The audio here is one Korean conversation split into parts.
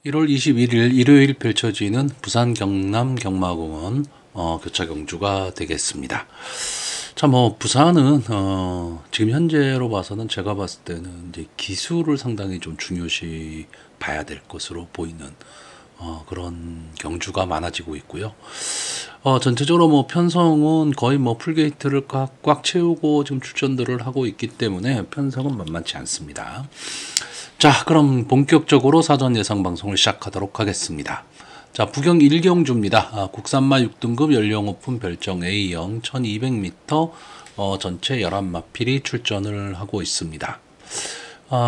1월 21일 일요일 펼쳐지는 부산 경남 경마공원 교차 경주가 되겠습니다. 자, 부산은 지금 현재로 봐서는 제가 봤을 때는 이제 기술을 상당히 좀 중요시 봐야 될 것으로 보이는 그런 경주가 많아지고 있고요. 전체적으로 편성은 거의 풀게이트를 꽉 채우고 지금 출전들을 하고 있기 때문에 편성은 만만치 않습니다. 자, 그럼 본격적으로 사전 예상 방송을 시작하도록 하겠습니다. 자, 부경 1경주입니다. 국산마 6등급 연령 오픈 별정 A형 1200m 전체 11마필이 출전을 하고 있습니다.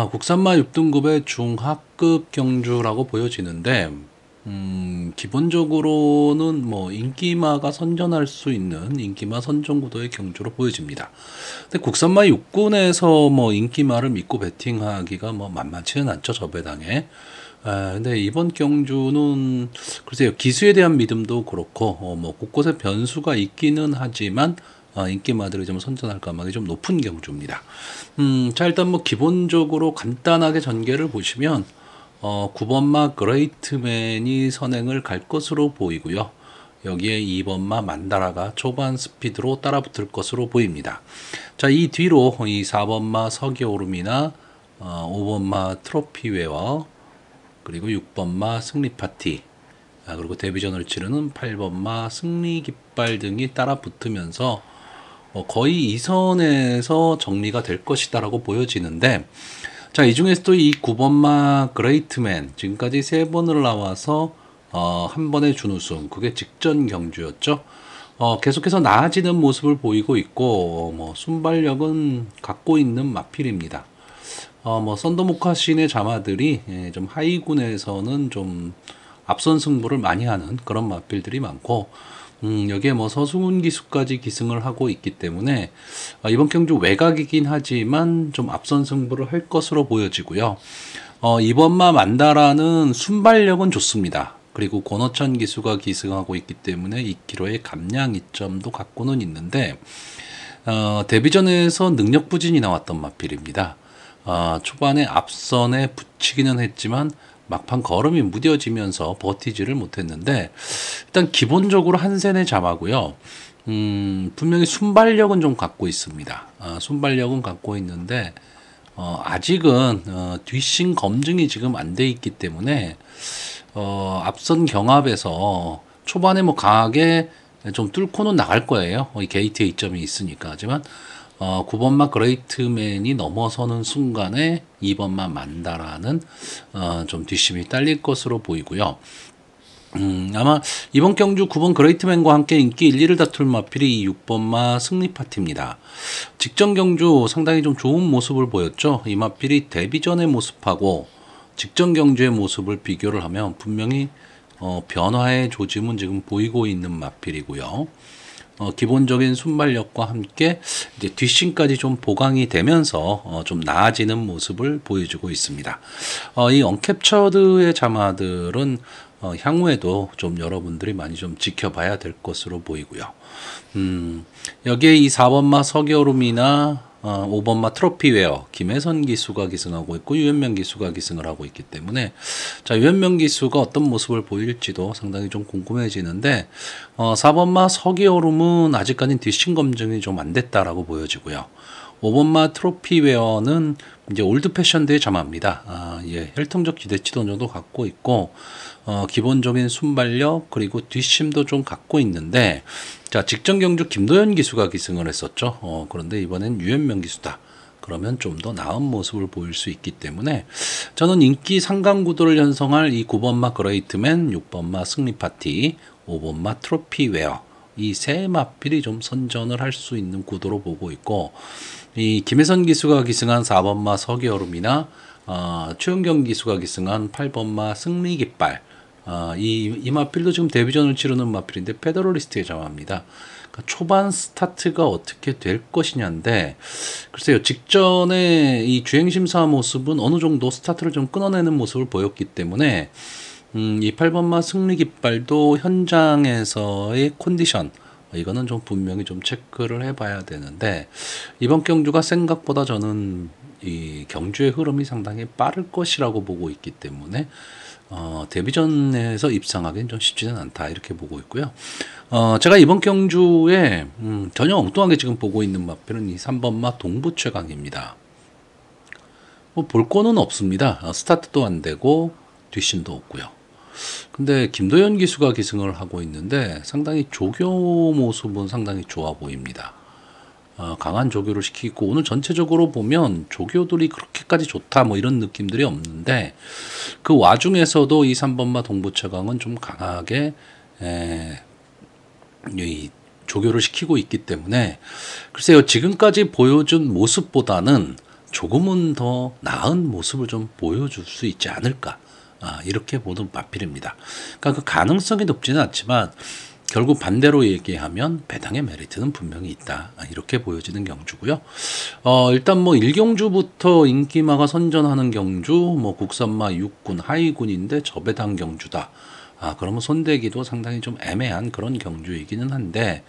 국산마 6등급의 중하급 경주라고 보여지는데 기본적으로는 인기마가 선전할 수 있는 인기마 선전 구도의 경주로 보여집니다. 근데 국산마 6군에서 인기마를 믿고 베팅하기가 만만치는 않죠, 저 배당에. 근데 이번 경주는 글쎄요, 기수에 대한 믿음도 그렇고 곳곳에 변수가 있기는 하지만 인기마들이 좀 선전할 가능성이 좀 높은 경주입니다. 자, 일단 기본적으로 간단하게 전개를 보시면 9번마 그레이트맨이 선행을 갈 것으로 보이고요. 여기에 2번마 만다라가 초반 스피드로 따라붙을 것으로 보입니다. 자, 이 뒤로 이 4번마 서기오름이나 5번마 트로피웨어, 그리고 6번마 승리파티, 그리고 데뷔전을 치르는 8번마 승리깃발 등이 따라붙으면서 거의 2선에서 정리가 될 것이다라고 보여지는데, 자, 이 중에서도 이 9번마 그레이트맨 지금까지 3번을 나와서 한 번의 준우승, 그게 직전 경주였죠. 계속해서 나아지는 모습을 보이고 있고 순발력은 갖고 있는 마필입니다. 썬더모카신의 자마들이 좀 하이군에서는 좀 앞선 승부를 많이 하는 그런 마필들이 많고, 여기에 서승훈 기수까지 기승을 하고 있기 때문에 이번 경주 외곽이긴 하지만 좀 앞선 승부를 할 것으로 보여지고요. 이번마 만다라는 순발력은 좋습니다. 그리고 권호찬 기수가 기승하고 있기 때문에 2km의 감량 이점도 갖고는 있는데, 데뷔전에서 능력 부진이 나왔던 마필입니다. 초반에 앞선에 붙이기는 했지만 막판 걸음이 무뎌지면서 버티지를 못했는데, 일단 기본적으로 한센의 자마고요. 분명히 순발력은 좀 갖고 있습니다. 순발력은 갖고 있는데 아직은 뒷심 검증이 지금 안 돼 있기 때문에 앞선 경합에서 초반에 강하게 좀 뚫고는 나갈 거예요. 이 게이트에 이점이 있으니까. 하지만 9번마 그레이트맨이 넘어서는 순간에 2번마 만다라는 좀 뒷심이 딸릴 것으로 보이고요. 아마 이번 경주 9번 그레이트맨과 함께 인기 1, 2를 다툴 마필이 이 6번마 승리파티입니다. 직전 경주 상당히 좀 좋은 모습을 보였죠. 이 마필이 데뷔전의 모습하고 직전 경주의 모습을 비교를 하면 분명히 변화의 조짐은 지금 보이고 있는 마필이고요. 기본적인 순발력과 함께 이제 뒷심까지 좀 보강이 되면서 좀 나아지는 모습을 보여주고 있습니다. 이 언캡처드의 자마들은 향후에도 좀 여러분들이 많이 좀 지켜봐야 될 것으로 보이고요. 여기에 이 4번마 서겨울음이나 5번마 트로피웨어 김혜선 기수가 기승하고 있고 유현명 기수가 기승을 하고 있기 때문에, 자, 유현명 기수가 어떤 모습을 보일지도 상당히 좀 궁금해지는데, 4번마 서기오름은 아직까지는 뒷심 검증이 좀 안 됐다라고 보여지고요. 5번마 트로피웨어는 이제 올드 패션드의 자마입니다. 예, 혈통적 기대치도 정도 갖고 있고, 기본적인 순발력 그리고 뒷심도 좀 갖고 있는데, 자, 직전 경주 김도현 기수가 기승을 했었죠. 그런데 이번엔 유현명 기수다. 그러면 좀 더 나은 모습을 보일 수 있기 때문에 저는 인기 상강 구도를 형성할 이 9번마 그레이트맨, 6번마 승리파티, 5번마 트로피웨어, 이 세 마필이 좀 선전을 할 수 있는 구도로 보고 있고, 이 김혜선 기수가 기승한 4번마 서기얼음이나 최은경 기수가 기승한 8번마 승리깃발, 이 마필도 지금 데뷔전을 치르는 마필인데 페더럴리스트의 자마입니다. 그러니까 초반 스타트가 어떻게 될 것이냐인데, 글쎄요, 직전에 이 주행심사 모습은 어느 정도 스타트를 좀 끊어내는 모습을 보였기 때문에 이 8번마 승리깃발도 현장에서의 컨디션, 이거는 좀 분명히 좀 체크를 해봐야 되는데, 이번 경주가 생각보다 저는 이 경주의 흐름이 상당히 빠를 것이라고 보고 있기 때문에 데뷔전에서 입상하기는 좀 쉽지는 않다 이렇게 보고 있고요. 제가 이번 경주에 전혀 엉뚱하게 지금 보고 있는 마필은 이 3번마 동부최강입니다. 뭐 볼 거는 없습니다. 스타트도 안 되고 뒷심도 없고요. 근데 김도현 기수가 기승을 하고 있는데 상당히 조교 모습은 상당히 좋아 보입니다. 강한 조교를 시키고 오늘 전체적으로 보면 조교들이 그렇게까지 좋다 뭐 이런 느낌들이 없는데 그 와중에서도 이 3번마 동부최강은 좀 강하게 이 조교를 시키고 있기 때문에 글쎄요 지금까지 보여준 모습보다는 조금은 더 나은 모습을 좀 보여줄 수 있지 않을까 이렇게 보는 마필입니다. 그러니까 그 가능성이 높지는 않지만 결국 반대로 얘기하면 배당의 메리트는 분명히 있다 이렇게 보여지는 경주고요. 일단 뭐 1경주부터 인기마가 선전하는 경주 뭐 국산마 6군 하위군인데 저배당 경주다. 그러면 손대기도 상당히 좀 애매한 그런 경주이기는 한데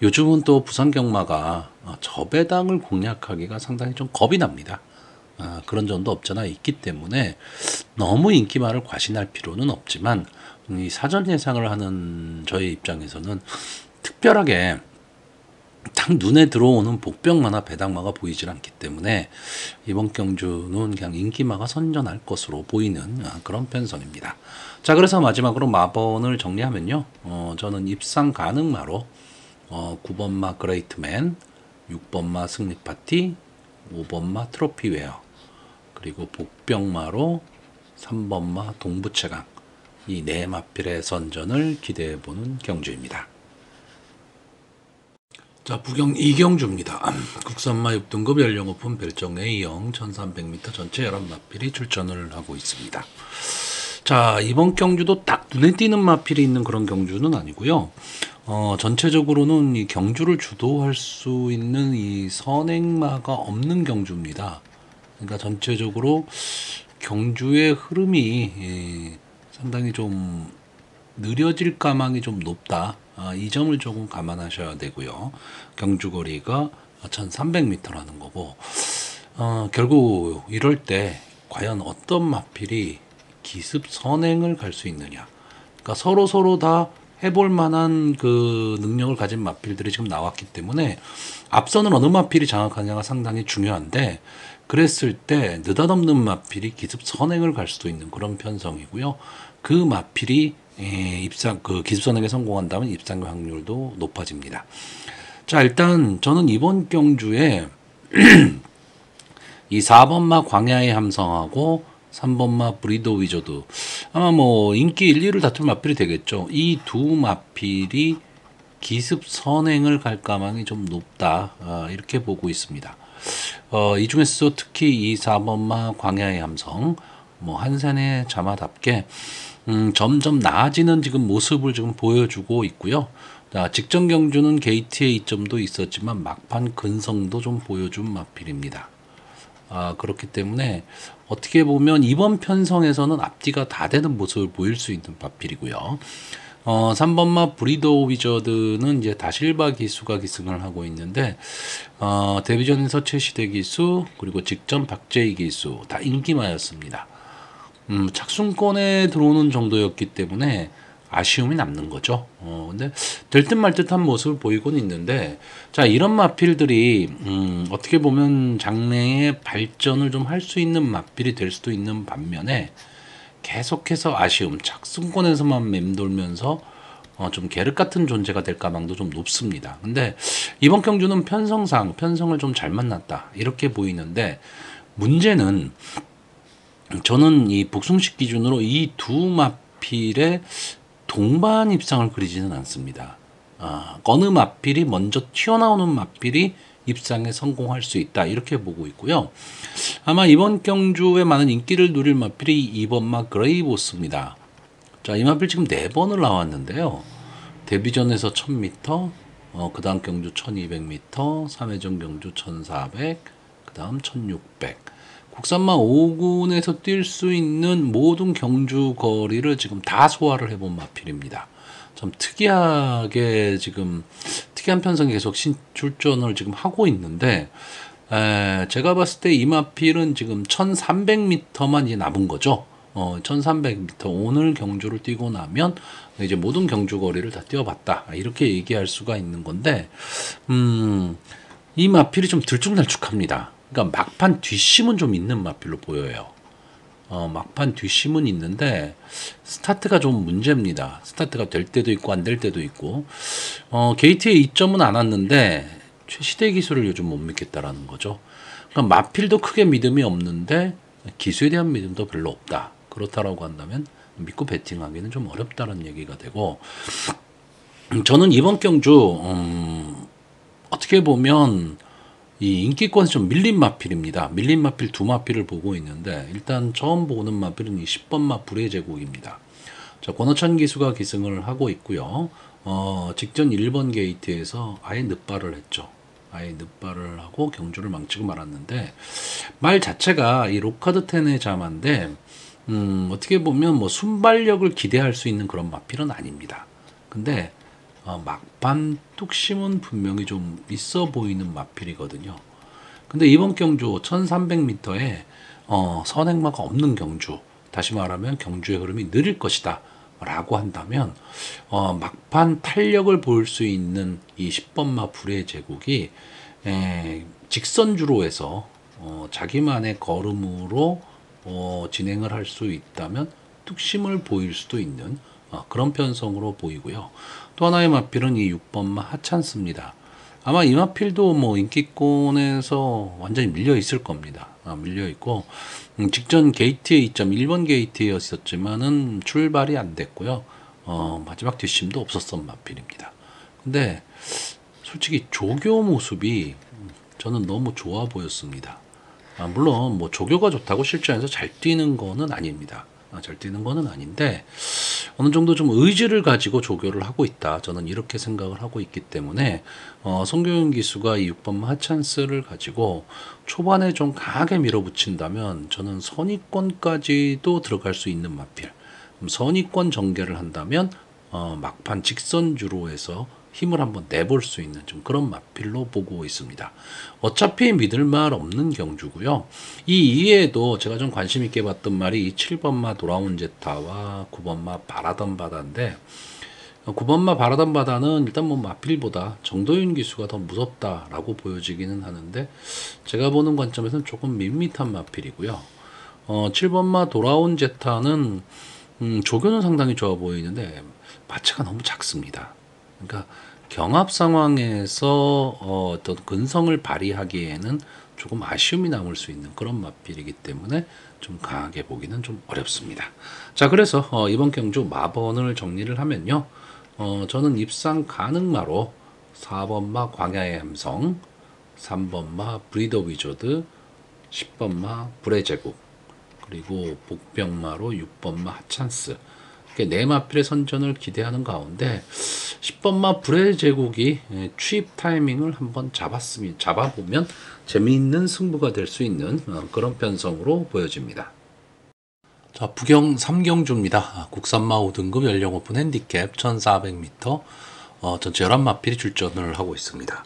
요즘은 또 부산경마가 저배당을 공략하기가 상당히 좀 겁이 납니다. 그런 점도 없잖아 있기 때문에 너무 인기마를 과신할 필요는 없지만 이 사전 예상을 하는 저의 입장에서는 특별하게 딱 눈에 들어오는 복병마나 배당마가 보이질 않기 때문에 이번 경주는 그냥 인기마가 선전할 것으로 보이는 그런 편성입니다. 자 그래서 마지막으로 마번을 정리하면요. 저는 입상 가능마로 9번마 그레이트맨, 6번마 승리파티, 5번마 트로피웨어 그리고 복병마로 3번마 동부최강 이 네 마필의 선전을 기대해보는 경주입니다. 자 부경 2경주입니다. 국산마 6등급 연령오픈 별정 A형 1300m 전체 11마필이 출전을 하고 있습니다. 자 이번 경주도 딱 눈에 띄는 마필이 있는 그런 경주는 아니고요. 전체적으로는 이 경주를 주도할 수 있는 이 선행마가 없는 경주입니다. 그러니까 전체적으로 경주의 흐름이 상당히 좀 느려질 가망이 좀 높다. 이 점을 조금 감안하셔야 되고요. 경주거리가 1300m라는 거고 결국 이럴 때 과연 어떤 마필이 기습 선행을 갈 수 있느냐. 그러니까 서로 다 해볼 만한 그 능력을 가진 마필들이 지금 나왔기 때문에 앞서는 어느 마필이 장악하냐가 상당히 중요한데 그랬을 때 느닷없는 마필이 기습 선행을 갈 수도 있는 그런 편성이고요. 그 마필이 그 기습 선행에 성공한다면 입상 확률도 높아집니다. 자 일단 저는 이번 경주에 이 4번마 광야의 함성하고 3번마 브리더 위저드 아마 뭐 인기 1, 2를 다툴 마필이 되겠죠. 이 두 마필이 기습 선행을 갈 가망이 좀 높다 이렇게 보고 있습니다. 이 중에서 특히 이 4번마 광야의 함성 뭐 한산의 자마답게 점점 나아지는 지금 모습을 지금 보여주고 있고요. 자, 직전 경주는 게이트의 이점도 있었지만 막판 근성도 좀 보여준 마필입니다. 그렇기 때문에 어떻게 보면 이번 편성에서는 앞뒤가 다 되는 모습을 보일 수 있는 마필이고요. 3번마 브리더 위저드는 이제 다실바 기수가 기승을 하고 있는데 데뷔전에서 최시대 기수 그리고 직전 박재희 기수 다 인기마였습니다. 착순권에 들어오는 정도였기 때문에 아쉬움이 남는 거죠. 근데 될 듯 말 듯한 모습을 보이곤 있는데 자 이런 마필들이 어떻게 보면 장래의 발전을 좀 할 수 있는 마필이 될 수도 있는 반면에 계속해서 아쉬움 착순권에서만 맴돌면서 좀 계륵 같은 존재가 될 가망도 좀 높습니다. 근데 이번 경주는 편성을 좀 잘 만났다 이렇게 보이는데 문제는 저는 이 복숭식 기준으로 이 두 마필의 동반 입상을 그리지는 않습니다. 어느 마필이 먼저 튀어나오는 마필이 입상에 성공할 수 있다 이렇게 보고 있고요. 아마 이번 경주에 많은 인기를 누릴 마필이 2번마 그레이보스입니다. 자, 이 마필 지금 4번을 나왔는데요. 데뷔전에서 1000m, 그 다음 경주 1200m, 3회전 경주 1400, 그 다음 1600. 국산마 5군에서 뛸 수 있는 모든 경주 거리를 지금 다 소화를 해본 마필입니다. 좀 특이하게 지금 특이한 편성이 계속 출전을 지금 하고 있는데 제가 봤을 때 이 마필은 지금 1300m만 이제 남은 거죠. 1300m 오늘 경주를 뛰고 나면 이제 모든 경주 거리를 다 뛰어봤다. 이렇게 얘기할 수가 있는 건데, 이 마필이 좀 들쭉날쭉합니다. 그러니까 막판 뒷심은 좀 있는 마필로 보여요. 막판 뒷심은 있는데 스타트가 좀 문제입니다. 스타트가 될 때도 있고 안 될 때도 있고, 게이트에 이점은 안 왔는데 최시대 기술을 요즘 못 믿겠다라는 거죠. 그러니까 마필도 크게 믿음이 없는데 기술에 대한 믿음도 별로 없다. 그렇다라고 한다면 믿고 베팅하기는 좀 어렵다는 얘기가 되고, 저는 이번 경주 어떻게 보면 이 인기권에서 좀 밀린 마필입니다. 밀린 마필 두 마필을 보고 있는데, 일단 처음 보는 마필은 이 10번마 불의 제국입니다. 자, 권호천 기수가 기승을 하고 있고요. 직전 1번 게이트에서 아예 늑발을 했죠. 아예 늑발을 하고 경주를 망치고 말았는데, 말 자체가 이 로카드 텐의 자마인데, 어떻게 보면 뭐 순발력을 기대할 수 있는 그런 마필은 아닙니다. 근데 막판 뚝심은 분명히 좀 있어 보이는 마필이거든요. 근데 이번 경주 1300m에 선행마가 없는 경주, 다시 말하면 경주의 흐름이 느릴 것이다 라고 한다면, 막판 탄력을 볼 수 있는 이 10번마 불의 제국이 직선주로 해서 자기만의 걸음으로 진행을 할 수 있다면 뚝심을 보일 수도 있는 그런 편성으로 보이고요. 또 하나의 마필은 이 6번마 하찬스입니다. 아마 이 마필도 뭐 인기권에서 완전히 밀려 있을 겁니다. 밀려 있고, 직전 게이트의 이점 1번 게이트였었지만은 출발이 안 됐고요. 마지막 뒷심도 없었던 마필입니다. 근데 솔직히 조교 모습이 저는 너무 좋아 보였습니다. 물론 뭐 조교가 좋다고 실전에서 잘 뛰는 거는 아닙니다. 잘 뛰는 거는 아닌데 어느 정도 좀 의지를 가지고 조교를 하고 있다. 저는 이렇게 생각을 하고 있기 때문에 송교윤 기수가 이 6번 하찬스를 가지고 초반에 좀 강하게 밀어붙인다면 저는 선의권까지도 들어갈 수 있는 마필. 선의권 전개를 한다면 막판 직선주로 해서 힘을 한번 내볼 수 있는 좀 그런 마필로 보고 있습니다. 어차피 믿을 말 없는 경주고요. 이 이외에도 제가 좀 관심 있게 봤던 말이 이 7번마 돌아온 제타와 9번마 바라던 바다인데, 9번마 바라던 바다는 일단 뭐 마필보다 정도윤 기수가 더 무섭다라고 보여지기는 하는데, 제가 보는 관점에서는 조금 밋밋한 마필이고요. 7번마 돌아온 제타는 조교는 상당히 좋아 보이는데 마체가 너무 작습니다. 그러니까 경합 상황에서 어떤 근성을 발휘하기에는 조금 아쉬움이 남을 수 있는 그런 마필이기 때문에 좀 강하게 보기는 좀 어렵습니다. 자, 그래서 이번 경주 마번을 정리를 하면요. 저는 입상 가능마로 4번마 광야의 함성, 3번마 브리더 위저드, 10번마 불의 제국, 그리고 복병마로 6번마 하찬스, 네 마필의 선전을 기대하는 가운데 10번마 불의 제국이 취입 타이밍을 한번 잡아보면 재미있는 승부가 될 수 있는 그런 편성으로 보여집니다. 자, 부경 3경주입니다. 국산마 5등급 연령 오픈 핸디캡 1400m, 전체 11마필이 출전을 하고 있습니다.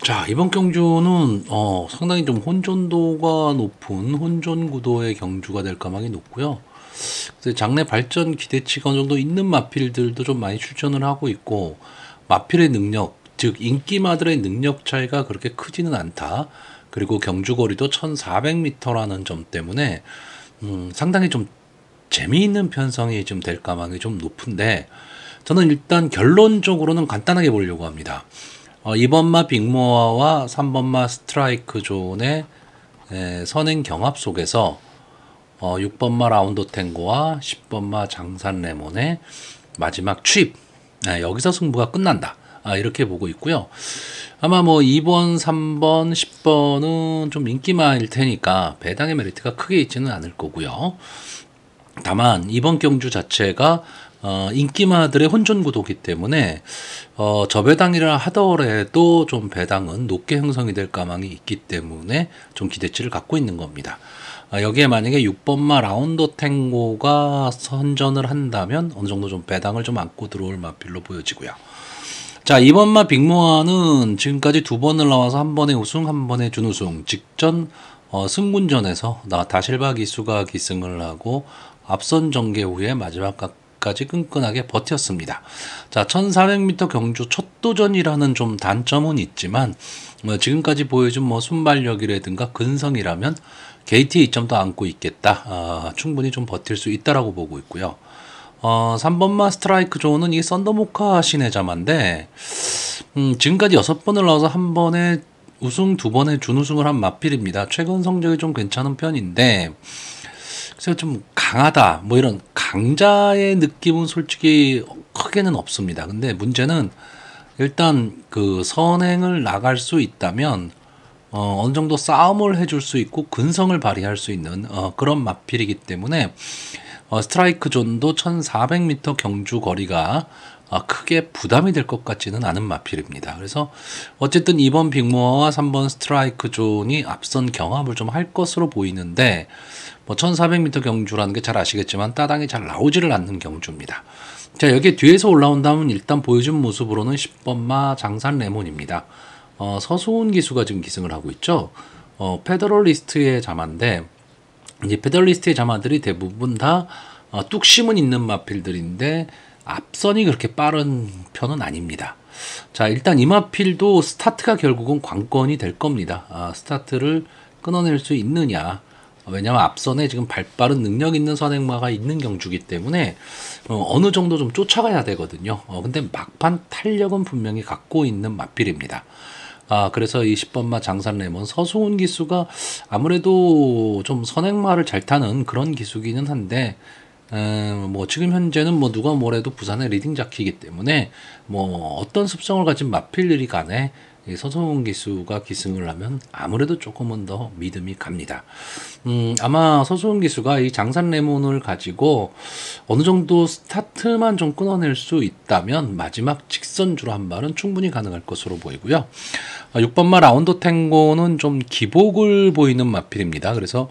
자, 이번 경주는 상당히 좀 혼존도가 높은 혼존 구도의 경주가 될 가망이 높고요. 장래 발전 기대치가 어느 정도 있는 마필들도 좀 많이 출전을 하고 있고, 마필의 능력, 즉 인기마들의 능력 차이가 그렇게 크지는 않다. 그리고 경주거리도 1400m라는 점 때문에 상당히 좀 재미있는 편성이 좀 될 가망이 좀 높은데, 저는 일단 결론적으로는 간단하게 보려고 합니다. 2번마 빅모아와 3번마 스트라이크 존의 선행 경합 속에서 6번마 라운드 탱고와 10번마 장산 레몬의 마지막 취입, 여기서 승부가 끝난다. 이렇게 보고 있고요. 아마 뭐 2번, 3번, 10번은 좀 인기마일 테니까 배당의 메리트가 크게 있지는 않을 거고요. 다만 이번 경주 자체가 인기마들의 혼전 구도이기 때문에 저배당이라 하더라도 좀 배당은 높게 형성이 될 가망이 있기 때문에 좀 기대치를 갖고 있는 겁니다. 여기에 만약에 6번마 라운드 탱고가 선전을 한다면 어느 정도 좀 배당을 좀 안고 들어올 마필로 보여지고요. 자, 2번마 빅모아는 지금까지 2번을 나와서 한 번에 우승, 한 번에 준우승, 직전 승군전에서 다실바 기수가 기승을 하고 앞선 전개 후에 마지막까지 끈끈하게 버텼습니다. 자, 1400m 경주 첫 도전이라는 좀 단점은 있지만 지금까지 보여준 순발력이라든가 근성이라면 게이트의 2점도 안고 있겠다. 충분히 좀 버틸 수 있다라고 보고 있고요. 3번마 스트라이크 존은 이 썬더모카 신의 자마인데 지금까지 6번을 나와서 1번에 우승, 2번에 준우승을 한 마필입니다. 최근 성적이 좀 괜찮은 편인데 그래서 좀 강하다 이런 강자의 느낌은 솔직히 크게는 없습니다. 근데 문제는 일단 그 선행을 나갈 수 있다면 어느 정도 싸움을 해줄 수 있고 근성을 발휘할 수 있는 그런 마필이기 때문에 스트라이크 존도 1400m 경주 거리가 크게 부담이 될 것 같지는 않은 마필입니다. 그래서 어쨌든 2번 빅모어와 3번 스트라이크 존이 앞선 경합을 좀 할 것으로 보이는데 1400m 경주라는 게 잘 아시겠지만 따당이 잘 나오지를 않는 경주입니다. 자, 여기 뒤에서 올라온다면 일단 보여준 모습으로는 10번마 장산 레몬입니다. 서수훈 기수가 지금 기승을 하고 있죠. 페더럴리스트의 자마인데 이제 페더럴리스트의 자마들이 대부분 다 뚝심은 있는 마필들인데 앞선이 그렇게 빠른 편은 아닙니다. 자, 일단 이 마필도 스타트가 결국은 관건이 될 겁니다. 스타트를 끊어낼 수 있느냐. 왜냐하면 앞선에 지금 발빠른 능력 있는 선행마가 있는 경주기 때문에 어느 정도 좀 쫓아가야 되거든요. 근데 막판 탄력은 분명히 갖고 있는 마필입니다. 그래서 이 10번마 장산 레몬 서수훈 기수가 아무래도 좀 선행마를 잘 타는 그런 기수기는 한데 지금 현재는 누가 뭐래도 부산의 리딩 자키이기 때문에 어떤 습성을 가진 마필들이 간에 이 서수훈 기수가 기승을 하면 아무래도 조금은 더 믿음이 갑니다. 아마 서수훈 기수가 이 장산 레몬을 가지고 어느 정도 스타트만 좀 끊어낼 수 있다면 마지막 직선주로 한 발은 충분히 가능할 것으로 보이고요. 6번마 라운드 탱고는 좀 기복을 보이는 마필입니다. 그래서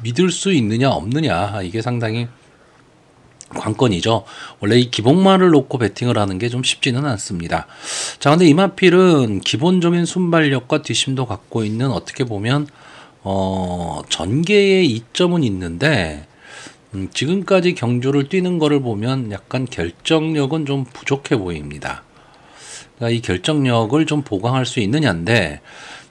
믿을 수 있느냐 없느냐 이게 상당히 관건이죠. 원래 이 기복마를 놓고 배팅을 하는 게 좀 쉽지는 않습니다. 자, 근데 이 마필은 기본적인 순발력과 뒷심도 갖고 있는 어떻게 보면 전개의 이점은 있는데 지금까지 경주를 뛰는 거를 보면 약간 결정력은 좀 부족해 보입니다. 그러니까 이 결정력을 좀 보강할 수 있느냐인데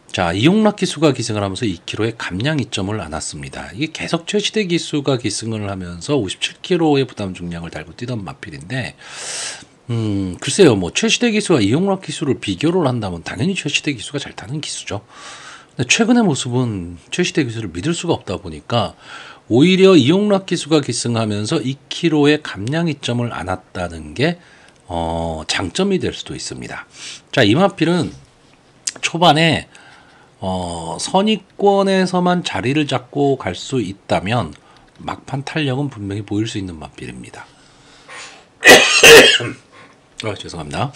자, 이용락 기수가 기승을 하면서 2km의 감량 이점을 안았습니다. 이게 계속 최시대 기수가 기승을 하면서 57kg의 부담 중량을 달고 뛰던 마필인데 글쎄요, 최시대 기수와 이용락 기수를 비교를 한다면 당연히 최시대 기수가 잘 타는 기수죠. 근데 최근의 모습은 최시대 기수를 믿을 수가 없다 보니까 오히려 이용락 기수가 기승하면서 2kg의 감량 이점을 안았다는 게 장점이 될 수도 있습니다. 자, 이 마필은 초반에 선입권에서만 자리를 잡고 갈 수 있다면 막판 탄력은 분명히 보일 수 있는 마필입니다. 죄송합니다.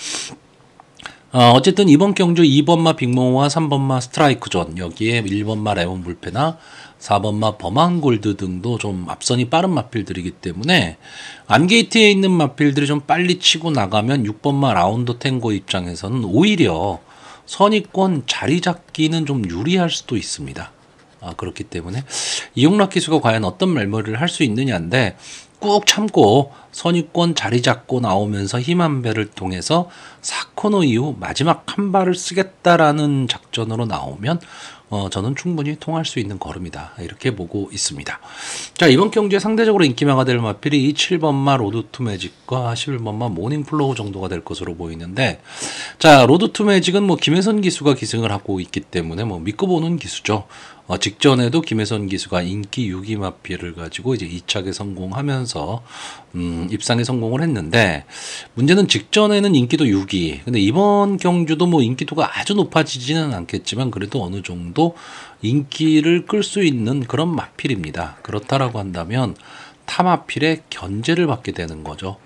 어쨌든 이번 경주 2번마 빅모와 3번마 스트라이크존 여기에 1번마 레몬 불페나 4번마 범한골드 등도 좀 앞선이 빠른 마필들이기 때문에 안게이트에 있는 마필들이 좀 빨리 치고 나가면 6번마 라운드 탱고 입장에서는 오히려 선입권 자리 잡기는 좀 유리할 수도 있습니다. 그렇기 때문에 이용락 기수가 과연 어떤 말머리를 할 수 있느냐인데 꾹 참고 선입권 자리 잡고 나오면서 힘 한 배를 통해서 4코너 이후 마지막 한 발을 쓰겠다라는 작전으로 나오면 저는 충분히 통할 수 있는 걸음이다 이렇게 보고 있습니다. 자, 이번 경주에 상대적으로 인기마가 될 마필이 7번마 로드 투 매직과 11번마 모닝 플로우 정도가 될 것으로 보이는데 자, 로드 투 매직은 김혜선 기수가 기승을 하고 있기 때문에 믿고 보는 기수죠. 직전에도 김혜선 기수가 인기 6위 마필을 가지고 이제 2착에 성공하면서 입상에 성공을 했는데 문제는 직전에는 인기도 6위. 근데 이번 경주도 인기도가 아주 높아지지는 않겠지만 그래도 어느 정도 인기를 끌 수 있는 그런 마필입니다. 그렇다라고 한다면 타 마필의 견제를 받게 되는 거죠.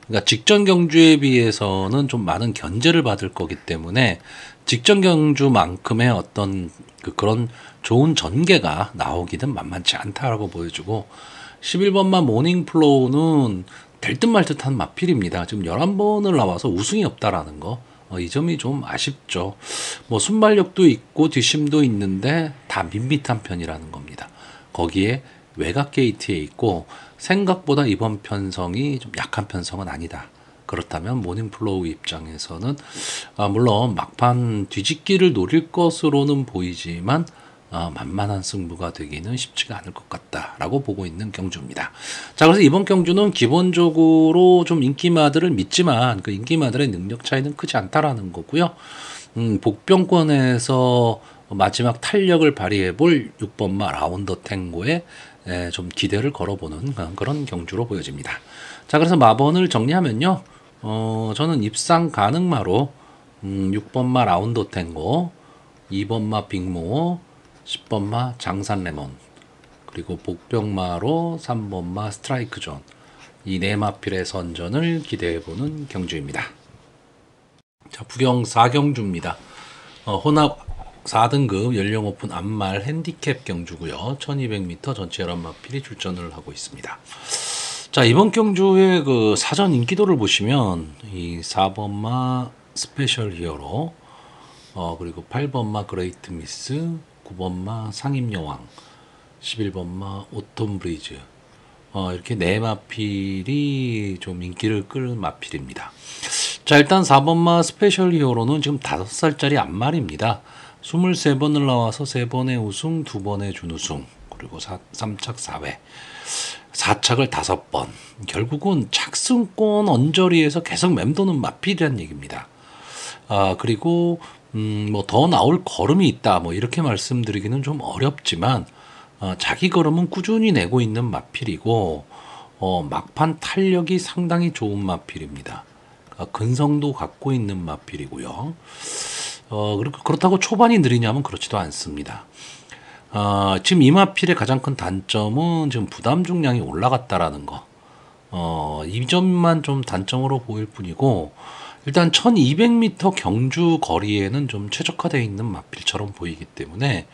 그러니까 직전 경주에 비해서는 좀 많은 견제를 받을 거기 때문에 직전 경주만큼의 어떤 그런 좋은 전개가 나오기는 만만치 않다라고 보여주고 11번만 모닝 플로우는 될 듯 말 듯한 마필입니다. 지금 11번을 나와서 우승이 없다라는 거 이 점이 좀 아쉽죠. 뭐 순발력도 있고 뒷심도 있는데 다 밋밋한 편이라는 겁니다. 거기에 외곽 게이트에 있고 생각보다 이번 편성이 좀 약한 편성은 아니다. 그렇다면 모닝플로우 입장에서는 물론 막판 뒤집기를 노릴 것으로는 보이지만 만만한 승부가 되기는 쉽지가 않을 것 같다라고 보고 있는 경주입니다. 자, 그래서 이번 경주는 기본적으로 좀 인기마들을 믿지만 그 인기마들의 능력 차이는 크지 않다라는 거고요. 복병권에서 마지막 탄력을 발휘해 볼 6번마 라운더 탱고에 좀 기대를 걸어보는 그런 경주로 보여집니다. 자, 그래서 마번을 정리하면요. 저는 입상 가능마로 6번마 라운더 탱고, 2번마 빅모, 10번마 장산레몬, 그리고 복병마로 3번마 스트라이크 존, 이 네 마필의 선전을 기대해보는 경주입니다. 자, 부경 4경주입니다. 혼합 4등급 연령 오픈 암말 핸디캡 경주고요. 1200m 전체 11마필이 출전을 하고 있습니다. 자, 이번 경주의 그 사전 인기도를 보시면 이 4번마 스페셜 히어로, 그리고 8번마 그레이트 미스, 9번마 상임여왕, 11번마 오톰 브리즈, 이렇게 네 마필이 좀 인기를 끌 마필입니다. 자, 일단 4번마 스페셜 히어로는 지금 5살짜리 암말입니다. 23번을 나와서 3번의 우승, 2번의 준우승, 그리고 3착 4회, 4착을 5번. 결국은 착승권 언저리에서 계속 맴도는 마필이라는 얘기입니다. 그리고 뭐 더 나올 걸음이 있다, 뭐 이렇게 말씀드리기는 좀 어렵지만 자기 걸음은 꾸준히 내고 있는 마필이고 막판 탄력이 상당히 좋은 마필입니다. 근성도 갖고 있는 마필이고요. 그렇다고 초반이 느리냐면 그렇지도 않습니다. 지금 이 마필의 가장 큰 단점은 지금 부담 중량이 올라갔다라는 거. 이 점만 좀 단점으로 보일 뿐이고, 일단 1200m 경주 거리에는 좀 최적화되어 있는 마필처럼 보이기 때문에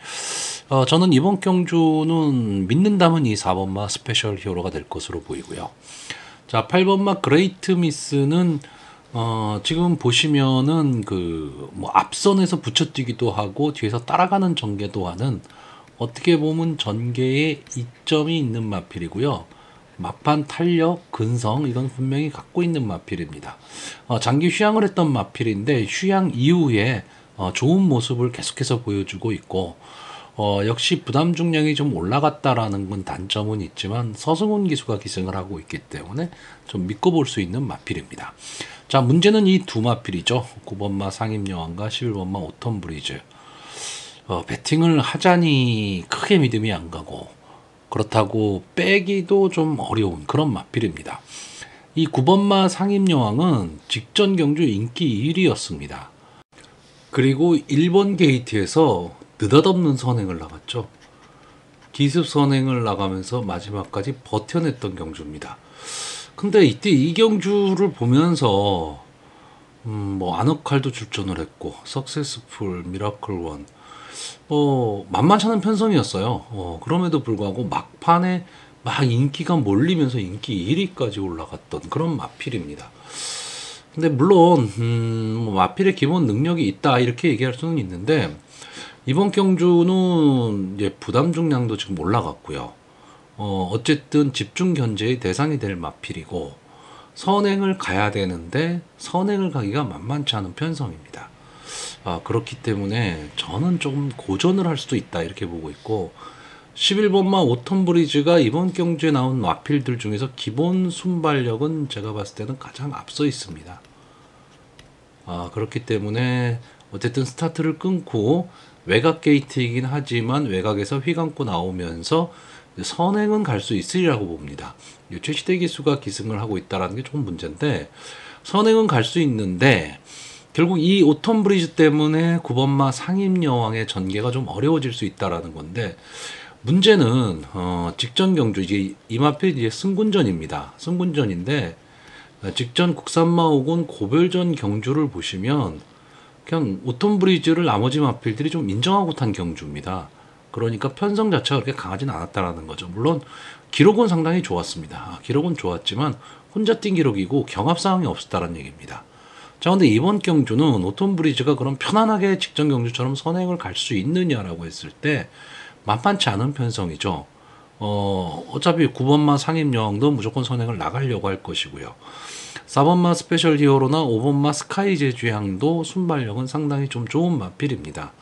저는 이번 경주는 믿는다면 이 4번마 스페셜 히어로가 될 것으로 보이고요. 자, 8번마 그레이트 미스는 지금 보시면은 뭐 앞선에서 붙여뛰기도 하고 뒤에서 따라가는 전개도 하는, 어떻게 보면 전개에 이점이 있는 마필이고요. 막판 탄력, 근성, 이건 분명히 갖고 있는 마필입니다. 장기 휴양을 했던 마필인데 휴양 이후에 좋은 모습을 계속해서 보여주고 있고, 역시 부담 중량이 좀 올라갔다라는 건 단점은 있지만 서승훈 기수가 기승을 하고 있기 때문에 좀 믿고 볼 수 있는 마필입니다. 자, 문제는 이 두 마필이죠. 9번마 상임여왕과 11번마 오텀 브리즈. 배팅을 하자니 크게 믿음이 안 가고, 그렇다고 빼기도 좀 어려운 그런 마필입니다. 이 9번마 상임여왕은 직전 경주 인기 1위였습니다. 그리고 1번 게이트에서 느닷없는 선행을 나갔죠. 기습 선행을 나가면서 마지막까지 버텨냈던 경주입니다. 근데 이때 이 경주를 보면서 뭐 아너칼도 출전을 했고 석세스풀, 미라클 원, 만만치 않은 편성이었어요. 그럼에도 불구하고 막판에 막 인기가 몰리면서 인기 1위까지 올라갔던 그런 마필입니다. 근데 물론 뭐 마필의 기본 능력이 있다 이렇게 얘기할 수는 있는데, 이번 경주는 이제 부담 중량도 지금 올라갔고요. 어쨌든 집중 견제의 대상이 될 마필이고 선행을 가야 되는데 선행을 가기가 만만치 않은 편성입니다. 그렇기 때문에 저는 조금 고전을 할 수도 있다 이렇게 보고 있고, 11번마 오텀 브리즈가 이번 경주에 나온 마필들 중에서 기본 순발력은 제가 봤을 때는 가장 앞서 있습니다. 그렇기 때문에 어쨌든 스타트를 끊고 외곽 게이트이긴 하지만 외곽에서 휘감고 나오면서 선행은 갈 수 있으리라고 봅니다. 최시대 기수가 기승을 하고 있다는 게 조금 문제인데, 선행은 갈 수 있는데 결국 이 오텀 브리즈 때문에 9번마 상임여왕의 전개가 좀 어려워질 수 있다라는 건데, 문제는 직전 경주 이제 이마필 이제 승군전입니다. 승군전인데 직전 국산마 혹은 고별전 경주를 보시면 그냥 오톰 브리즈를 나머지 마필들이 좀 인정하고 탄 경주입니다. 그러니까 편성 자체가 그렇게 강하진 않았다라는 거죠. 물론 기록은 상당히 좋았습니다. 기록은 좋았지만 혼자 뛴 기록이고 경합 상황이 없었다는 얘기입니다. 자, 근데 이번 경주는 오톤 브리즈가 그럼 편안하게 직전 경주처럼 선행을 갈 수 있느냐라고 했을 때 만만치 않은 편성이죠. 어차피 9번마 상임여왕도 무조건 선행을 나가려고 할 것이고요. 4번마 스페셜 히어로나 5번마 스카이 제주향도 순발력은 상당히 좀 좋은 마필입니다.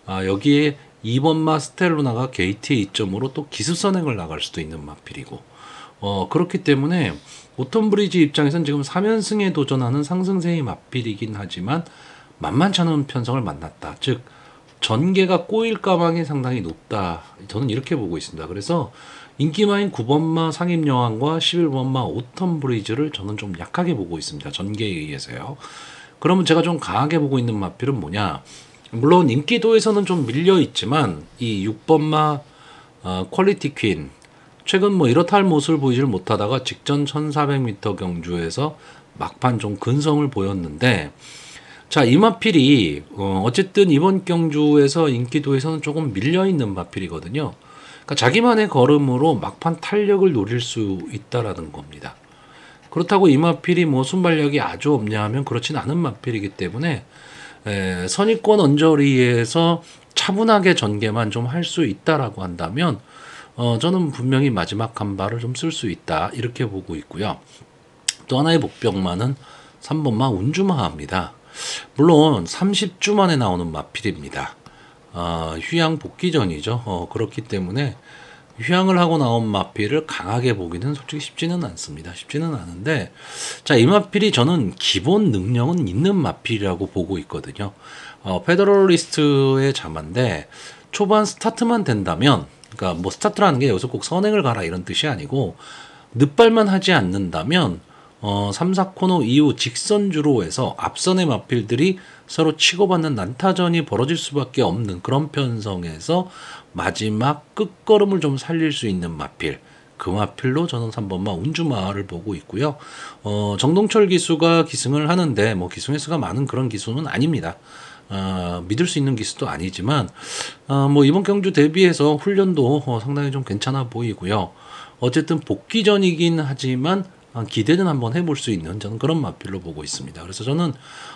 여기에 2번마 스텔로나가 게이트의 이점으로 또 기습 선행을 나갈 수도 있는 마필이고, 그렇기 때문에 오톤 브리지 입장에선 지금 3연승에 도전하는 상승세의 마필이긴 하지만 만만치 않은 편성을 만났다. 즉 전개가 꼬일 가망이 상당히 높다. 저는 이렇게 보고 있습니다. 그래서 인기마인 9번마 상임여왕과 11번마 오톤 브리즈를 저는 좀 약하게 보고 있습니다. 전개에 의해서요. 그러면 제가 좀 강하게 보고 있는 마필은 뭐냐? 물론 인기도에서는 좀 밀려 있지만 이 6번마 퀄리티 퀸, 최근 뭐 이렇다 할 모습을 보이질 못하다가 직전 1400m 경주에서 막판 좀 근성을 보였는데, 자, 이 마필이 어쨌든 이번 경주에서 인기도에서는 조금 밀려있는 마필이거든요. 그러니까 자기만의 걸음으로 막판 탄력을 노릴 수 있다라는 겁니다. 그렇다고 이 마필이 뭐 순발력이 아주 없냐 하면 그렇진 않은 마필이기 때문에 선입권 언저리에서 차분하게 전개만 좀 할 수 있다라고 한다면 저는 분명히 마지막 한 발을 좀 쓸 수 있다 이렇게 보고 있고요. 또 하나의 목병마는 3번마 운주마하입니다. 물론 30주 만에 나오는 마필입니다. 휴양 복귀 전이죠. 그렇기 때문에 휴양을 하고 나온 마필을 강하게 보기는 솔직히 쉽지는 않습니다. 쉽지는 않은데, 자, 이 마필이 저는 기본 능력은 있는 마필이라고 보고 있거든요. 페더럴리스트의 자만데 초반 스타트만 된다면, 그러니까 뭐 스타트라는 게 여기서 꼭 선행을 가라 이런 뜻이 아니고 늦발만 하지 않는다면 3, 4코너 이후 직선주로 해서 앞선의 마필들이 서로 치고받는 난타전이 벌어질 수밖에 없는 그런 편성에서 마지막 끝걸음을 좀 살릴 수 있는 마필, 그 마필로 저는 3번마 운주마를 보고 있고요. 정동철 기수가 기승을 하는데 뭐 기승 횟수가 많은 그런 기수는 아닙니다. 믿을 수 있는 기수도 아니지만 뭐 이번 경주 대비해서 훈련도 상당히 좀 괜찮아 보이고요. 어쨌든 복귀전이긴 하지만 기대는 한번 해볼 수 있는 저는 그런 마필로 보고 있습니다. 그래서 저는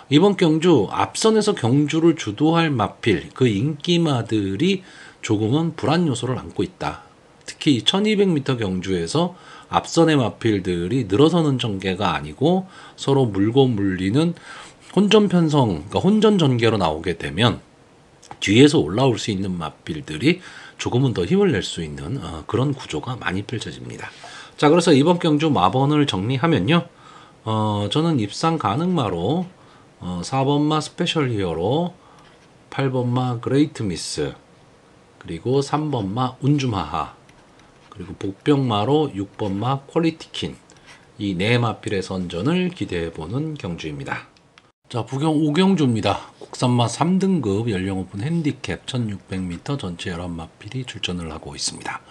이번 경주 앞선에서 경주를 주도할 마필, 그 인기마들이 조금은 불안 요소를 안고 있다. 특히 1200m 경주에서 앞선의 마필들이 늘어서는 전개가 아니고 서로 물고 물리는 혼전 편성, 그러니까 혼전 전개로 나오게 되면 뒤에서 올라올 수 있는 마필들이 조금은 더 힘을 낼 수 있는 그런 구조가 많이 펼쳐집니다. 자, 그래서 이번 경주 마번을 정리하면요. 저는 입상 가능마로 4번마 스페셜 히어로, 8번마 그레이트 미스, 그리고 3번마 운주마하, 그리고 복병마로 6번마 퀄리티킨, 이 네 마필의 선전을 기대해보는 경주입니다. 자, 부경 5경주입니다. 국산마 3등급 연령 오픈 핸디캡 1600m 전체 11마필이 출전을 하고 있습니다.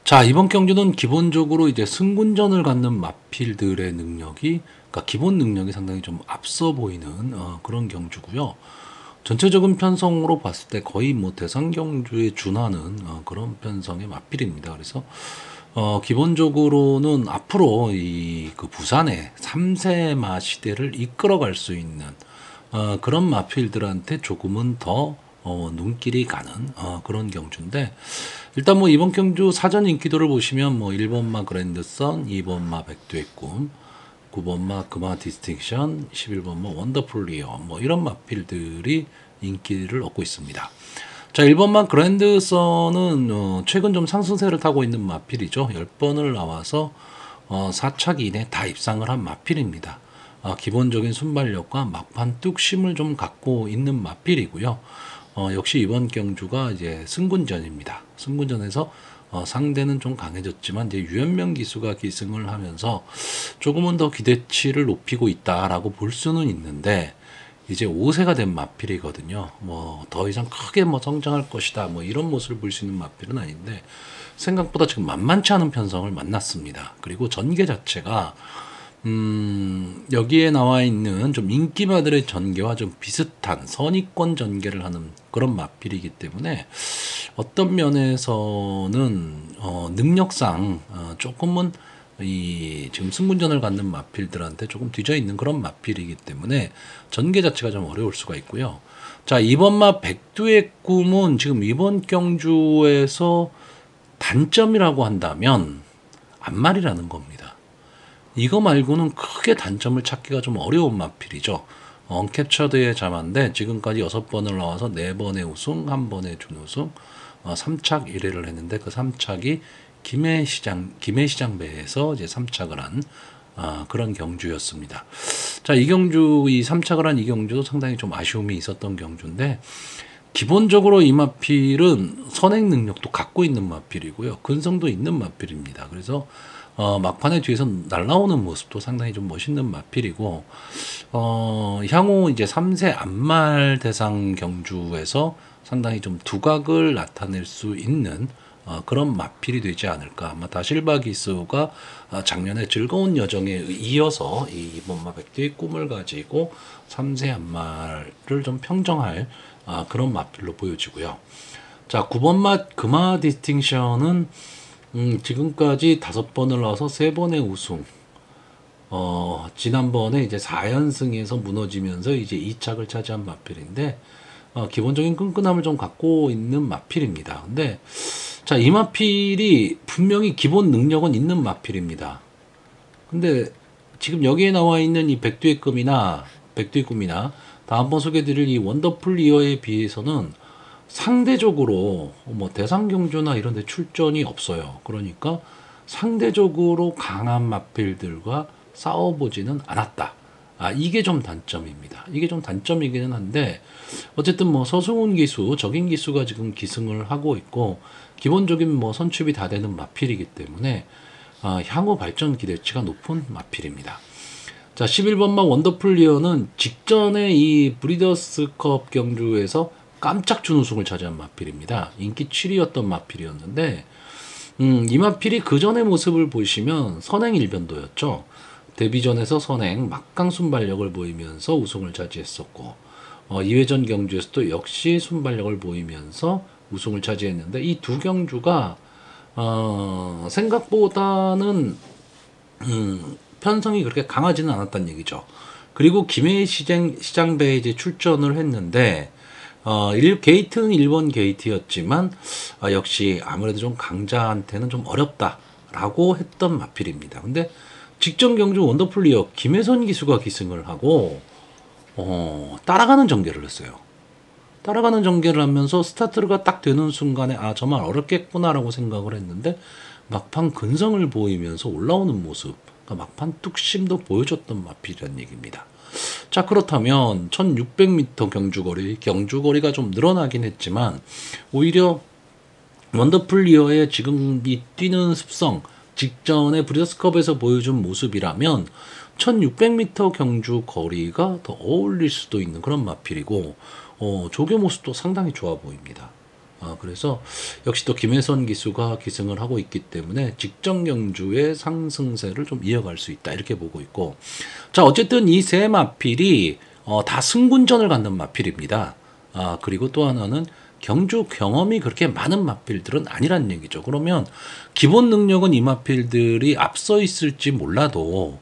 자, 이번 경주는 기본적으로 이제 승군전을 갖는 마필들의 능력이, 그러니까 기본 능력이 상당히 좀 앞서 보이는 그런 경주고요. 전체적인 편성으로 봤을 때 거의 뭐 대상 경주에 준하는 그런 편성의 마필입니다. 그래서 기본적으로는 앞으로 그 부산의 3세마 시대를 이끌어갈 수 있는 그런 마필들한테 조금은 더 눈길이 가는 그런 경주인데, 일단 뭐 이번 경주 사전 인기도를 보시면 뭐 1번마 그랜드선, 2번마 백두의 꿈, 9번마 금화 디스팅션, 11번마 원더풀 리어, 뭐 이런 마필들이 인기를 얻고 있습니다. 자, 1번마 그랜드선은 최근 좀 상승세를 타고 있는 마필이죠. 10번을 나와서 4차기 이내 다 입상을 한 마필입니다. 기본적인 순발력과 막판 뚝심을 좀 갖고 있는 마필이고요. 역시 이번 경주가 이제 승군전입니다. 승군전에서 상대는 좀 강해졌지만 이제 유현명 기수가 기승을 하면서 조금은 더 기대치를 높이고 있다라고 볼 수는 있는데, 이제 5세가 된 마필이거든요. 뭐 더 이상 크게 뭐 성장할 것이다 뭐 이런 모습을 볼 수 있는 마필은 아닌데, 생각보다 지금 만만치 않은 편성을 만났습니다. 그리고 전개 자체가 여기에 나와 있는 좀 인기마들의 전개와 좀 비슷한 선입권 전개를 하는 그런 마필이기 때문에 어떤 면에서는 능력상 조금은 지금 승군전을 갖는 마필들한테 조금 뒤져 있는 그런 마필이기 때문에 전개 자체가 좀 어려울 수가 있고요. 자, 이번 마 백두의 꿈은 지금 이번 경주에서 단점이라고 한다면 앞말이라는 겁니다. 이거 말고는 크게 단점을 찾기가 좀 어려운 마필이죠. 언캡처드의 자마인데 지금까지 6번을 나와서 4번의 우승, 1번의 준우승, 3착 1회를 했는데 그 3착이 김해시장배에서 이제 3착을 한 그런 경주였습니다. 자, 이 3착을 한 이 경주도 상당히 좀 아쉬움이 있었던 경주인데 기본적으로 이 마필은 선행 능력도 갖고 있는 마필이고요. 근성도 있는 마필입니다. 그래서 막판에 뒤에서 날라오는 모습도 상당히 좀 멋있는 마필이고 향후 이제 3세 앞말 대상 경주에서 상당히 좀 두각을 나타낼 수 있는 그런 마필이 되지 않을까. 아마 다실바 기수가 작년에 즐거운 여정에 이어서 이번 마 백두의 꿈을 가지고 3세 앞말을 좀 평정할 그런 마필로 보여지고요. 자, 9번 마 금화 디스팅션은 지금까지 5번을 나와서 3번의 우승. 지난번에 이제 4연승에서 무너지면서 이제 2착을 차지한 마필인데 기본적인 끈끈함을 좀 갖고 있는 마필입니다. 근데 자, 이 마필이 분명히 기본 능력은 있는 마필입니다. 근데 지금 여기에 나와 있는 이 백두의 꿈이나 다음번 소개드릴 이 원더풀 이어에 비해서는 상대적으로 뭐 대상 경주나 이런 데 출전이 없어요. 그러니까 상대적으로 강한 마필들과 싸워보지는 않았다. 이게 좀 단점입니다. 이게 좀 단점이기는 한데 어쨌든 뭐 서승훈 기수, 적인 기수가 지금 기승을 하고 있고 기본적인 뭐 선출이 다 되는 마필이기 때문에 향후 발전 기대치가 높은 마필입니다. 자, 11번 마 원더풀 리어는 직전에 이 브리더스컵 경주에서 깜짝 준우승을 차지한 마필입니다. 인기 7위였던 마필이었는데 이 마필이 그 전의 모습을 보시면 선행 일변도였죠. 데뷔전에서 선행 막강 순발력을 보이면서 우승을 차지했었고 2회전 경주에서도 역시 순발력을 보이면서 우승을 차지했는데 이 두 경주가 생각보다는 편성이 그렇게 강하지는 않았다는 얘기죠. 그리고 김해시장배에 이제 출전을 했는데 게이트는 1번 게이트였지만 역시 아무래도 좀 강자한테는 좀 어렵다라고 했던 마필입니다. 근데 직전 경주 원더풀 리어 김혜선 기수가 기승을 하고 따라가는 전개를 했어요. 따라가는 전개를 하면서 스타트가 딱 되는 순간에 정말 어렵겠구나라고 생각을 했는데 막판 근성을 보이면서 올라오는 모습, 그러니까 막판 뚝심도 보여줬던 마필이라는 얘기입니다. 자, 그렇다면 1600m 경주거리가 좀 늘어나긴 했지만 오히려 원더풀 리어의 지금 이 뛰는 습성, 직전에 브리더스컵에서 보여준 모습이라면 1600m 경주 거리가 더 어울릴 수도 있는 그런 마필이고 조교 모습도 상당히 좋아 보입니다. 그래서 역시 또 김혜선 기수가 기승을 하고 있기 때문에 직전 경주의 상승세를 좀 이어갈 수 있다 이렇게 보고 있고, 자, 어쨌든 이 세 마필이 다 승군전을 갖는 마필입니다. 그리고 또 하나는 경주 경험이 그렇게 많은 마필들은 아니란 얘기죠. 그러면 기본 능력은 이 마필들이 앞서 있을지 몰라도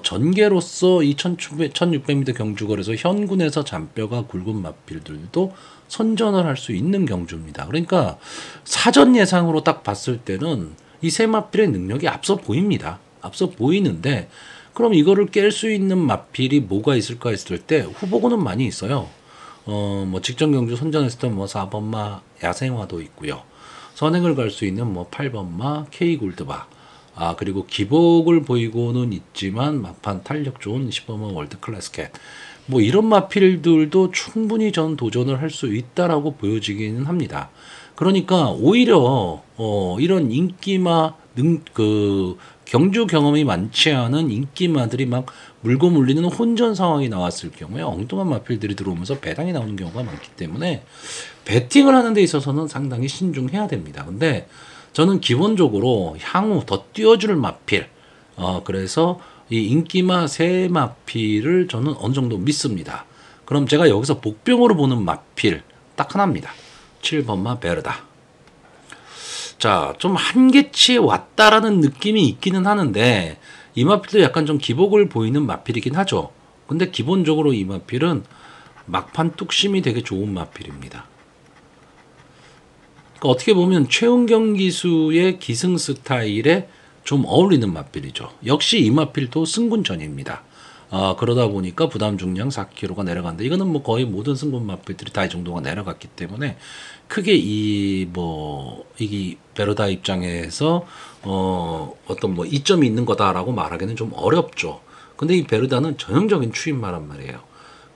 전개로서 이 1600m 경주거리에서 현군에서 잔뼈가 굵은 마필들도 선전을 할 수 있는 경주입니다. 그러니까 사전 예상으로 딱 봤을 때는 이 세 마필의 능력이 앞서 보입니다. 앞서 보이는데 그럼 이거를 깰 수 있는 마필이 뭐가 있을까 했을 때 후보군은 많이 있어요. 뭐 직전 경주 선전했을 뭐 4번 마 야생화도 있고요. 선행을 갈 수 있는 뭐 8번 마 K 골드바. 그리고 기복을 보이고는 있지만 막판 탄력 좋은 10번 마 월드 클래스캣. 뭐 이런 마필들도 충분히 전 도전을 할 수 있다라고 보여지기는 합니다. 그러니까 오히려 이런 인기마 경주 경험이 많지 않은 인기마들이 막 물고 물리는 혼전 상황이 나왔을 경우에 엉뚱한 마필들이 들어오면서 배당이 나오는 경우가 많기 때문에 배팅을 하는 데 있어서는 상당히 신중해야 됩니다. 근데 저는 기본적으로 향후 더 띄워줄 마필, 그래서 이 인기마 세 마필을 저는 어느 정도 믿습니다. 그럼 제가 여기서 복병으로 보는 마필 딱 하나입니다. 7번 마 베르다. 자, 좀 한계치에 왔다라는 느낌이 있기는 하는데 이 마필도 약간 좀 기복을 보이는 마필이긴 하죠. 근데 기본적으로 이 마필은 막판 뚝심이 되게 좋은 마필입니다. 그러니까 어떻게 보면 최은경 기수의 기승 스타일에 좀 어울리는 마필이죠. 역시 이 마필도 승군전입니다. 그러다 보니까 부담 중량 4kg가 내려간다. 이거는 뭐 거의 모든 승군 마필들이 다 이 정도가 내려갔기 때문에 크게 이 베르다 입장에서 어떤 뭐 이점이 있는 거다라고 말하기는 좀 어렵죠. 근데 이 베르다는 전형적인 추임마란 말이에요.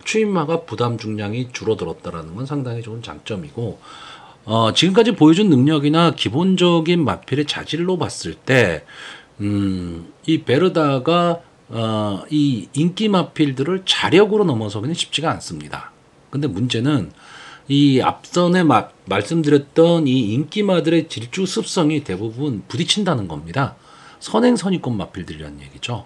추임마가 부담 중량이 줄어들었다라는 건 상당히 좋은 장점이고, 지금까지 보여준 능력이나 기본적인 마필의 자질로 봤을 때, 이 베르다가 이 인기 마필들을 자력으로 넘어서기는 쉽지가 않습니다. 근데 문제는 이 앞선에 말씀드렸던 이 인기마들의 질주 습성이 대부분 부딪힌다는 겁니다. 선행 선의권 마필들이라는 얘기죠.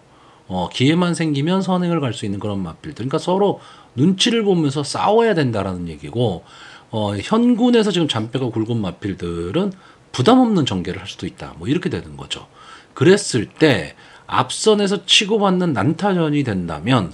기회만 생기면 선행을 갈 수 있는 그런 마필들. 그러니까 서로 눈치를 보면서 싸워야 된다라는 얘기고, 현군에서 지금 잔뼈가 굵은 마필들은 부담 없는 전개를 할 수도 있다. 뭐 이렇게 되는 거죠. 그랬을 때 앞선에서 치고받는 난타전이 된다면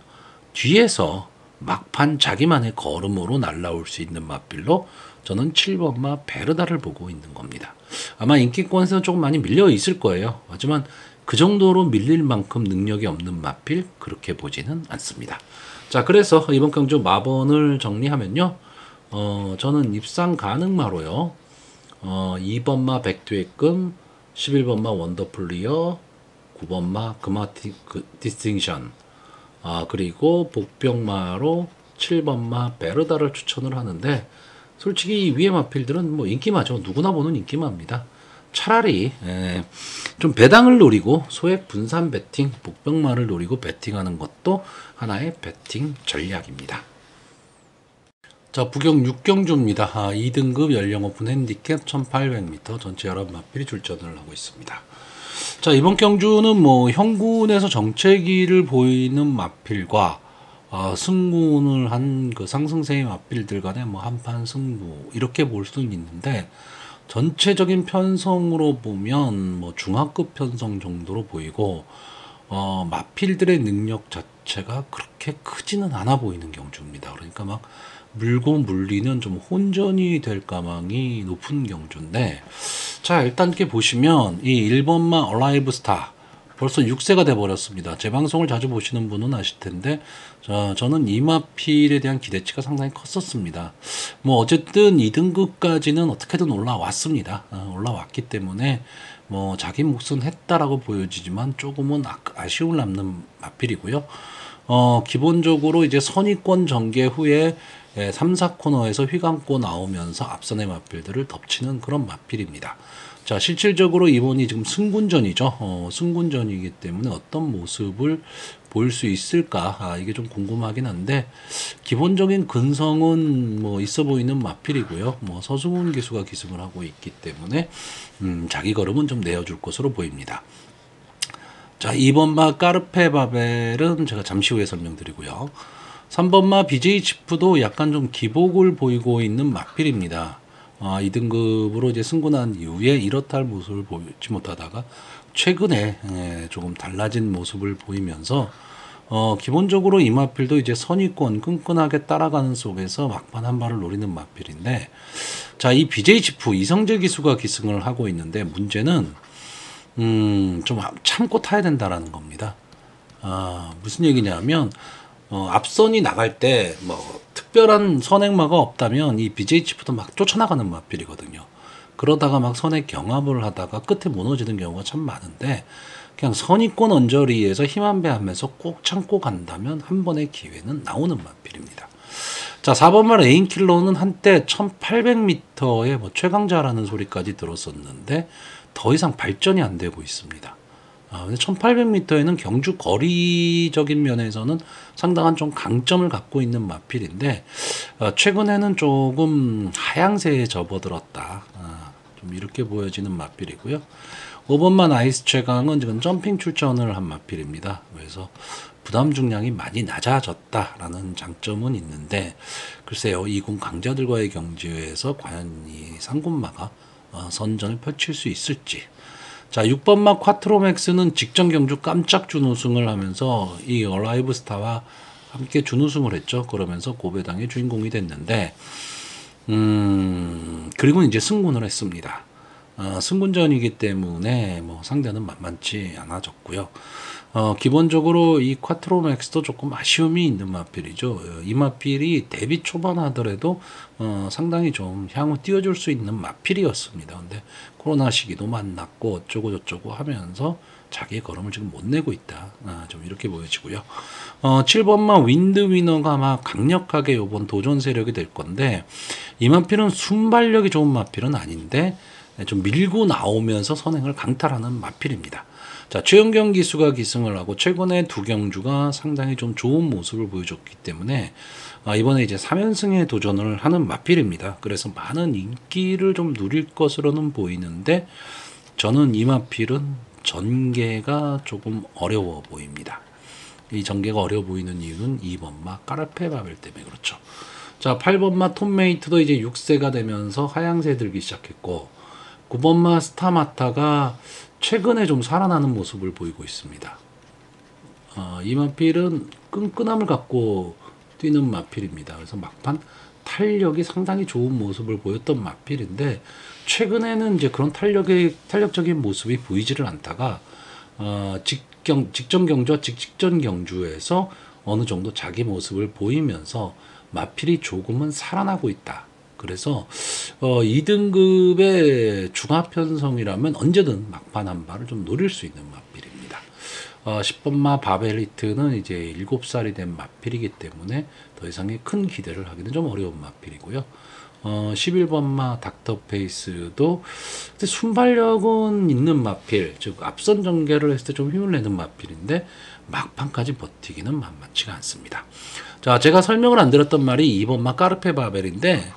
뒤에서 막판 자기만의 걸음으로 날라올 수 있는 마필로 저는 7번마 베르다를 보고 있는 겁니다. 아마 인기권에서는 조금 많이 밀려 있을 거예요. 하지만 그 정도로 밀릴 만큼 능력이 없는 마필 그렇게 보지는 않습니다. 자, 그래서 이번 경주 마번을 정리하면요. 저는 입상 가능마로요. 2번마 백두의금, 11번마 원더플리어, 9번마 금화티 디스팅션, 그리고 복병마로 7번마 베르다를 추천을 하는데, 솔직히 위에 마필들은 뭐 인기마죠. 누구나 보는 인기마입니다. 차라리 좀 배당을 노리고 소액 분산 배팅, 복병마를 노리고 배팅하는 것도 하나의 배팅 전략입니다. 자, 부경 6경주입니다. 2등급 연령 오픈 핸디캡 1800m 전체 11마필이 출전을 하고 있습니다. 자, 이번 경주는 뭐 현군에서 정체기를 보이는 마필과 승군을 한 그 상승세의 마필들 간의 뭐 한판 승부 이렇게 볼 수는 있는데, 전체적인 편성으로 보면 뭐 중하급 편성 정도로 보이고, 마필들의 능력 자체가 그렇게 크지는 않아 보이는 경주입니다. 그러니까 막 물고 물리는 좀 혼전이 될 가망이 높은 경주인데, 자, 일단 이렇게 보시면 이 1번마 얼라이브 스타 벌써 6세가 돼 버렸습니다. 제 방송을 자주 보시는 분은 아실 텐데, 저는 이 마필에 대한 기대치가 상당히 컸었습니다. 뭐 어쨌든 2등급까지는 어떻게든 올라왔습니다. 올라왔기 때문에 뭐 자기 몫은 했다라고 보여지지만 조금은 아쉬움을 남는 마필이고요. 기본적으로 이제 선의권 전개 후에 3, 4코너에서 휘감고 나오면서 앞선의 마필들을 덮치는 그런 마필입니다. 자, 실질적으로 이번이 지금 승군전이죠. 승군전이기 때문에 어떤 모습을 보일 수 있을까? 이게 좀 궁금하긴 한데, 기본적인 근성은 뭐 있어 보이는 마필이고요. 뭐 서승훈 기수가 기승을 하고 있기 때문에 자기 걸음은 좀 내어줄 것으로 보입니다. 자, 2번마 까르페 바벨은 제가 잠시 후에 설명드리고요. 3번마 BJ 치프도 약간 좀 기복을 보이고 있는 마필입니다. 2등급으로 이제 승군한 이후에 이렇다 할 모습을 보이지 못하다가 최근에 조금 달라진 모습을 보이면서 기본적으로 이 마필도 이제 선의권 끈끈하게 따라가는 속에서 막판 한 발을 노리는 마필인데, 자, 이 BJ 치프 이성재 기수가 기승을 하고 있는데, 문제는 좀 참고 타야 된다라는 겁니다. 무슨 얘기냐면, 앞선이 나갈 때 뭐 특별한 선행마가 없다면 이 BJ 치프도 막 쫓아나가는 마필이거든요. 그러다가 막 선에 경합을 하다가 끝에 무너지는 경우가 참 많은데, 그냥 선의권 언저리에서 힘 한 배 하면서 꼭 참고 간다면 한 번의 기회는 나오는 마필입니다. 자, 4번말 에인킬러는 한때 1800m의 뭐 최강자라는 소리까지 들었었는데 더 이상 발전이 안 되고 있습니다. 근데 1800m에는 경주 거리적인 면에서는 상당한 좀 강점을 갖고 있는 마필인데, 최근에는 조금 하향세에 접어들었다. 좀 이렇게 보여지는 마필이고요. 5번만 아이스 최강은 지금 점핑 출전을 한 마필입니다. 그래서 부담 중량이 많이 낮아졌다라는 장점은 있는데, 글쎄요, 이군 강자들과의 경주에서 과연 이 상군마가 선전을 펼칠 수 있을지. 자, 6번마 콰트로맥스는 직전 경주 깜짝 준우승을 하면서 이 얼라이브 스타와 함께 준우승을 했죠. 그러면서 고배당의 주인공이 됐는데, 그리고 이제 승군을 했습니다. 승군전이기 때문에 뭐 상대는 만만치 않아졌고요. 기본적으로 이 콰트로맥스도 조금 아쉬움이 있는 마필이죠. 이 마필이 데뷔 초반 하더라도 상당히 좀 향후 띄워줄 수 있는 마필이었습니다. 근데 코로나 시기도 만났고 어쩌고 저쩌고 하면서 자기의 걸음을 지금 못 내고 있다. 좀 이렇게 보여지고요. 7번마 윈드 위너가 아마 강력하게 이번 도전 세력이 될 건데, 이 마필은 순발력이 좋은 마필은 아닌데 좀 밀고 나오면서 선행을 강탈하는 마필입니다. 자, 최은경 기수가 기승을 하고 최근에 두 경주가 상당히 좀 좋은 모습을 보여줬기 때문에 이번에 이제 3연승에 도전을 하는 마필입니다. 그래서 많은 인기를 좀 누릴 것으로는 보이는데, 저는 이 마필은 전개가 조금 어려워 보입니다. 이 전개가 어려워 보이는 이유는 2번마 까르페 바벨 때문에 그렇죠. 자, 8번마 톰메이트도 이제 6세가 되면서 하향세 들기 시작했고, 9번마 스타마타가 최근에 좀 살아나는 모습을 보이고 있습니다. 이 마필은 끈끈함을 갖고 뛰는 마필입니다. 그래서 막판 탄력이 상당히 좋은 모습을 보였던 마필인데, 최근에는 이제 그런 탄력적인 모습이 보이지를 않다가 직전 경주와 직전 경주에서 어느 정도 자기 모습을 보이면서 마필이 조금은 살아나고 있다. 그래서 2등급의 중하편성이라면 언제든 막판 한 발을 좀 노릴 수 있는 마필입니다. 10번마 바벨리트는 이제 7살이 된 마필이기 때문에 더 이상의 큰 기대를 하기는 좀 어려운 마필이고요. 11번마 닥터페이스도 순발력은 있는 마필, 즉 앞선 전개를 했을 때 좀 힘을 내는 마필인데 막판까지 버티기는 만만치가 않습니다. 자, 제가 설명을 안 드렸던 말이 2번마 까르페 바벨인데,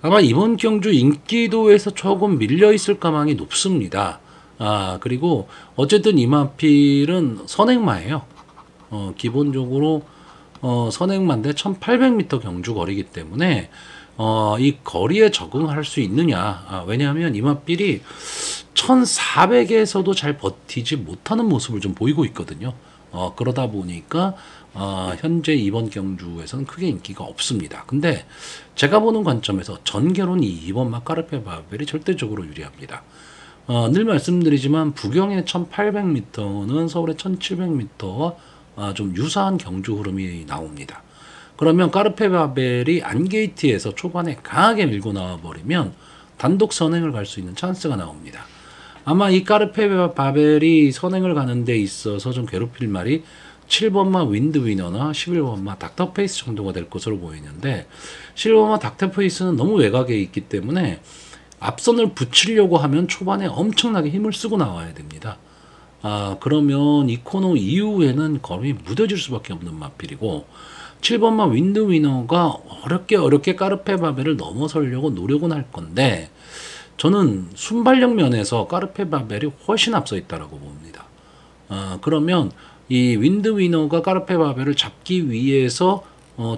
아마 이번 경주 인기도에서 조금 밀려 있을 가망이 높습니다. 그리고 어쨌든 이 마필은 선행마예요. 기본적으로 선행마인데 1800m 경주 거리이기 때문에 이 거리에 적응할 수 있느냐. 왜냐하면 이 마필이 1400에서도 잘 버티지 못하는 모습을 좀 보이고 있거든요. 그러다 보니까 현재 이번 경주에서는 크게 인기가 없습니다. 근데 제가 보는 관점에서 전개로는 이 2번마 까르페 바벨이 절대적으로 유리합니다. 늘 말씀드리지만 부경의 1800m는 서울의 1700m와 좀 유사한 경주 흐름이 나옵니다. 그러면 까르페 바벨이 안게이트에서 초반에 강하게 밀고 나와버리면 단독 선행을 갈 수 있는 찬스가 나옵니다. 아마 이 까르페 바벨이 선행을 가는 데 있어서 좀 괴롭힐 말이 7번마 윈드 위너나 11번마 닥터페이스 정도가 될 것으로 보이는데, 11번마 닥터페이스는 너무 외곽에 있기 때문에 앞선을 붙이려고 하면 초반에 엄청나게 힘을 쓰고 나와야 됩니다. 그러면 이 코너 이후에는 걸음이 무뎌질 수밖에 없는 마필이고, 7번마 윈드 위너가 어렵게 까르페 바벨을 넘어서려고 노력은 할 건데, 저는 순발력 면에서 까르페 바벨이 훨씬 앞서 있다라고 봅니다. 그러면 이 윈드 위너가 까르페 바벨을 잡기 위해서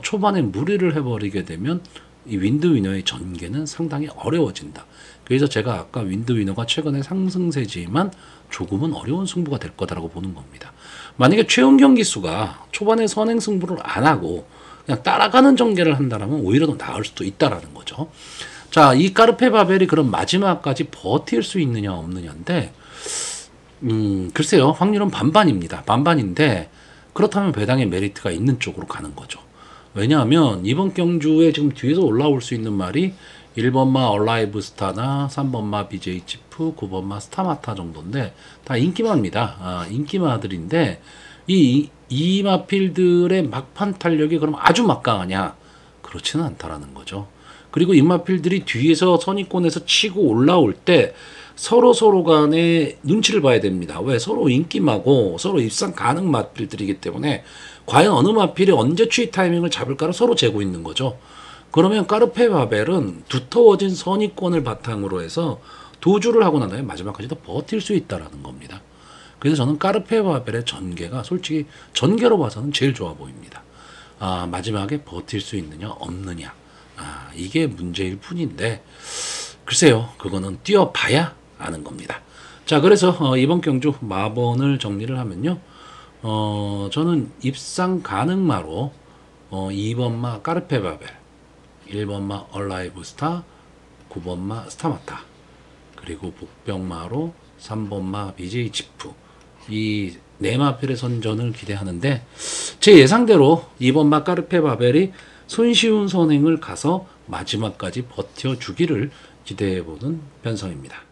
초반에 무리를 해버리게 되면 이 윈드 위너의 전개는 상당히 어려워진다. 그래서 제가 아까 윈드 위너가 최근에 상승세지만 조금은 어려운 승부가 될 거다라고 보는 겁니다. 만약에 최은경 기수가 초반에 선행 승부를 안 하고 그냥 따라가는 전개를 한다면 오히려 더 나을 수도 있다라는 거죠. 자, 이 까르페 바벨이 그럼 마지막까지 버틸 수 있느냐 없느냐인데, 글쎄요, 확률은 반반입니다. 반반인데, 그렇다면 배당의 메리트가 있는 쪽으로 가는 거죠. 왜냐하면 이번 경주에 지금 뒤에서 올라올 수 있는 말이 1번마 얼라이브 스타나 3번마 BJ 치프, 9번마 스타마타 정도인데 다 인기마입니다. 인기마들인데 이 마필들의 막판 탄력이 그럼 아주 막강하냐? 그렇지는 않다라는 거죠. 그리고 이 마필들이 뒤에서 선입권에서 치고 올라올 때 서로 간에 눈치를 봐야 됩니다. 왜? 서로 인기마고 서로 입상 가능 마필들이기 때문에 과연 어느 마필이 언제 추이 타이밍을 잡을까를 서로 재고 있는 거죠. 그러면 까르페 바벨은 두터워진 선입권을 바탕으로 해서 도주를 하고 난 다음에 마지막까지도 버틸 수 있다라는 겁니다. 그래서 저는 까르페 바벨의 전개가 솔직히 전개로 봐서는 제일 좋아 보입니다. 마지막에 버틸 수 있느냐 없느냐. 이게 문제일 뿐인데, 글쎄요, 그거는 뛰어봐야 아는 겁니다. 자, 그래서 이번 경주 마번을 정리를 하면요. 저는 입상 가능마로 2번마 까르페바벨, 1번마 얼라이브 스타, 9번마 스타마타, 그리고 복병마로 3번마 BJ 지프, 이 네 마필의 선전을 기대하는데, 제 예상대로 2번마 까르페바벨이 손쉬운 선행을 가서 마지막까지 버텨주기를 기대해보는 편성입니다.